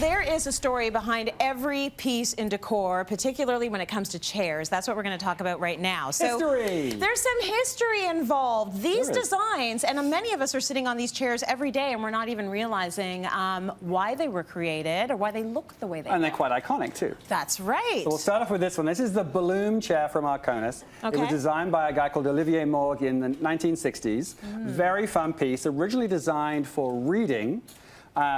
there is a story behind every piece in decor, particularly when it comes to chairs. That's what we're going to talk about right now. So history. There's some history involved. These designs, and many of us are sitting on these chairs every day, and we're not even realizing why they were created or why they look the way they do. And they're quite iconic, too. That's right. So we'll start off with this one. This is the Balloon chair from Arconis. Okay. It was designed by a guy called Olivier Morgue in the 1960s. Very fun piece, originally designed for reading.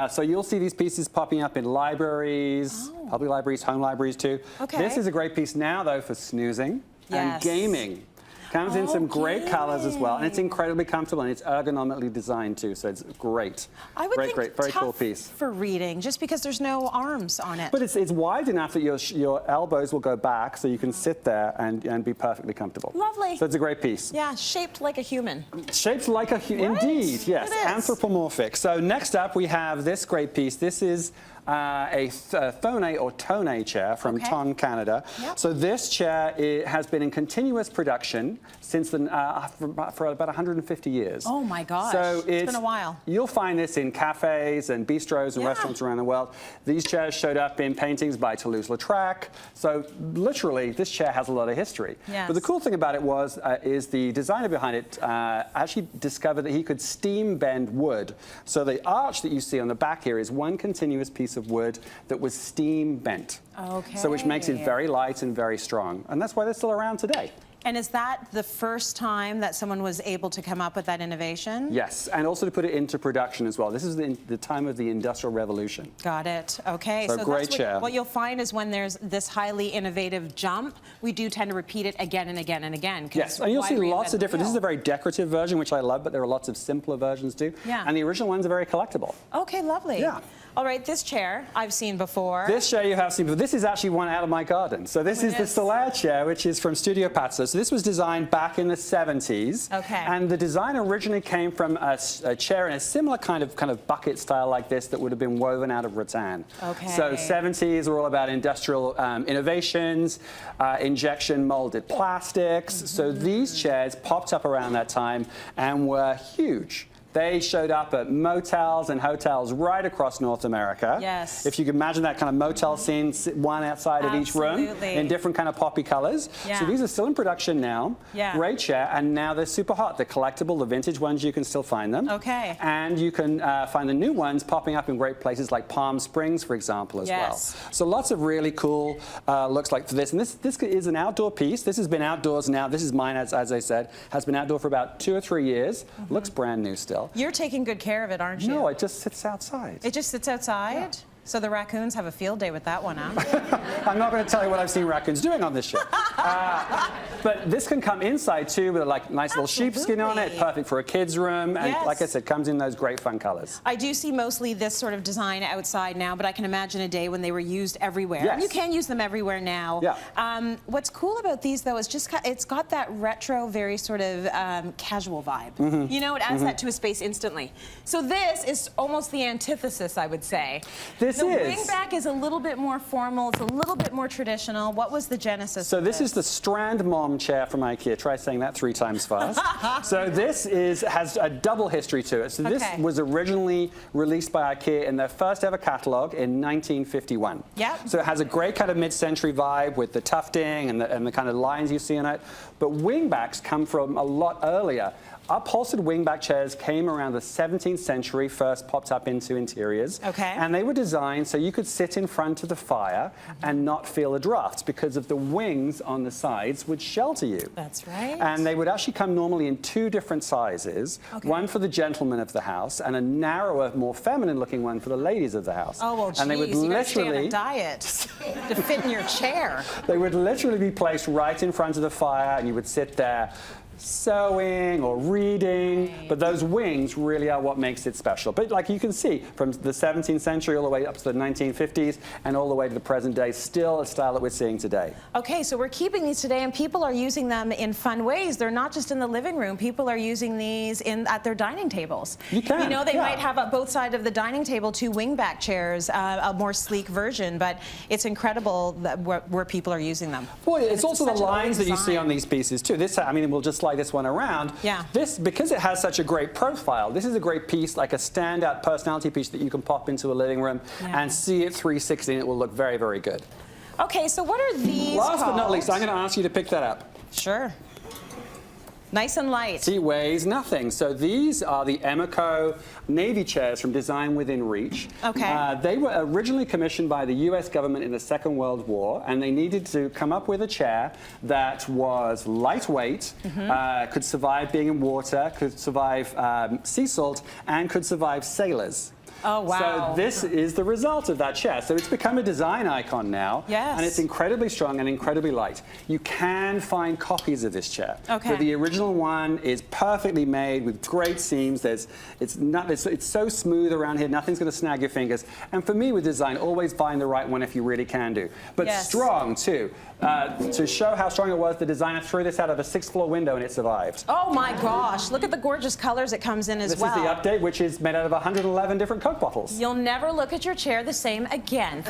So you'll see these pieces popping up in libraries, public libraries, home libraries too. Okay. This is a great piece now, though, for snoozing and gaming. Comes in some great colors as well, and it's incredibly comfortable, and it's ergonomically designed too, so it's great. I would think very tough cool piece for reading, just because there's no arms on it. But it's wide enough that your elbows will go back, so you can sit there and be perfectly comfortable. Lovely. So it's a great piece. Yeah, shaped like a human. Shaped like a human, indeed, yes, anthropomorphic. So next up we have this great piece. This is a Thone or Tone chair from Ton, Canada. Yep. So this chair has been in continuous production since for about 150 years. Oh my gosh, so it's been a while. You'll find this in cafes and bistros and restaurants around the world. These chairs showed up in paintings by Toulouse-Lautrec. So literally, this chair has a lot of history. Yes. But the cool thing about it is the designer behind it actually discovered that he could steam bend wood. So the arch that you see on the back here is one continuous piece of wood that was steam bent. Okay. So which makes it very light and very strong. And that's why they're still around today. And is that the first time that someone was able to come up with that innovation? Yes, and also to put it into production as well. This is the time of the Industrial Revolution. Got it. Okay. So great chair. What you'll find is when there's this highly innovative jump, we do tend to repeat it again and again and again. Yes, and you'll see lots of different. This is a very decorative version, which I love, but there are lots of simpler versions too. Yeah. And the original ones are very collectible. Okay, lovely. Yeah. All right, this chair I've seen before. This chair you have seen before. This is actually one out of my garden. So this is the Solaire chair, which is from Studio Pazzo. So this was designed back in the 70s. Okay. And the design originally came from a chair in a similar kind of bucket style like this that would have been woven out of rattan. Okay. So 70s were all about industrial innovations, injection molded plastics. So these chairs popped up around that time and were huge. They showed up at motels and hotels right across North America. Yes. If you can imagine that kind of motel scene, one outside of each room in different kind of poppy colors. Yeah. So these are still in production now. Yeah. Great chair, and now they're super hot. They're collectible. The vintage ones, you can still find them. Okay. And you can find the new ones popping up in great places like Palm Springs, for example, as well. So lots of really cool looks like for this. And this is an outdoor piece. This has been outdoors now. This is mine, as I said, has been outdoor for about 2 or 3 years. Looks brand new still. You're taking good care of it, aren't you? No, it just sits outside. It just sits outside? Yeah. So the raccoons have a field day with that one, huh? I'm not going to tell you what I've seen raccoons doing on this show. But this can come inside too with a nice little sheepskin on it, perfect for a kid's room. And like I said, comes in those great fun colors. I do see mostly this sort of design outside now, but I can imagine a day when they were used everywhere. Yes. And you can use them everywhere now. Yeah. What's cool about these though is just it's got that retro, very sort of casual vibe. You know, it adds that to a space instantly. So this is almost the antithesis, I would say. The wingback is a little bit more formal. It's a little bit more traditional. What was the genesis? So this is the Strand Mom chair from IKEA. Try saying that 3 times fast. So this has a double history to it. So this was originally released by IKEA in their first ever catalog in 1951. Yep. So it has a great kind of mid-century vibe with the tufting and the kind of lines you see on it. But wingbacks come from a lot earlier. Upholstered wingback chairs came around the 17th century, first popped up into interiors. Okay. And they were designed so you could sit in front of the fire and not feel the drafts because of the wings on the sides would shelter you. That's right. And they would actually come normally in 2 different sizes, one for the gentlemen of the house and a narrower, more feminine looking one for the ladies of the house. Oh, well, geez, and they would you gotta stay on a diet to fit in your chair. They would literally be placed right in front of the fire and you would sit there sewing or reading, but those wings really are what makes it special. But like you can see, from the 17th century all the way up to the 1950s and all the way to the present day, still a style that we're seeing today. Okay, so we're keeping these today and people are using them in fun ways. They're not just in the living room. People are using these at their dining tables. You can. You know, they might have on both sides of the dining table 2 wingback chairs, a more sleek version, but it's incredible that where people are using them. Well, it's also the lines that you see on these pieces too. This, I mean, it will just fly this one around. Yeah. This, because it has such a great profile, this is a great piece, like a standout personality piece that you can pop into a living room and see it 360, and it will look very, very good. Okay, so what are these Last called? but not least, I'm going to ask you to pick that up. Sure. Nice and light. See, weighs nothing. So these are the Emeco Navy chairs from Design Within Reach. Okay. They were originally commissioned by the US government in the Second World War, and they needed to come up with a chair that was lightweight, could survive being in water, could survive sea salt, and could survive sailors. Oh, wow. So this is the result of that chair. So it's become a design icon now. Yes. And it's incredibly strong and incredibly light. You can find copies of this chair. Okay. But the original one is perfectly made with great seams. It's so smooth around here, nothing's going to snag your fingers. And for me with design, always find the right one if you really can do. But strong too. To show how strong it was, the designer threw this out of a 6th floor window and it survived. Oh my gosh, look at the gorgeous colors it comes in as well. This is the update, which is made out of 111 different Coke bottles. You'll never look at your chair the same again.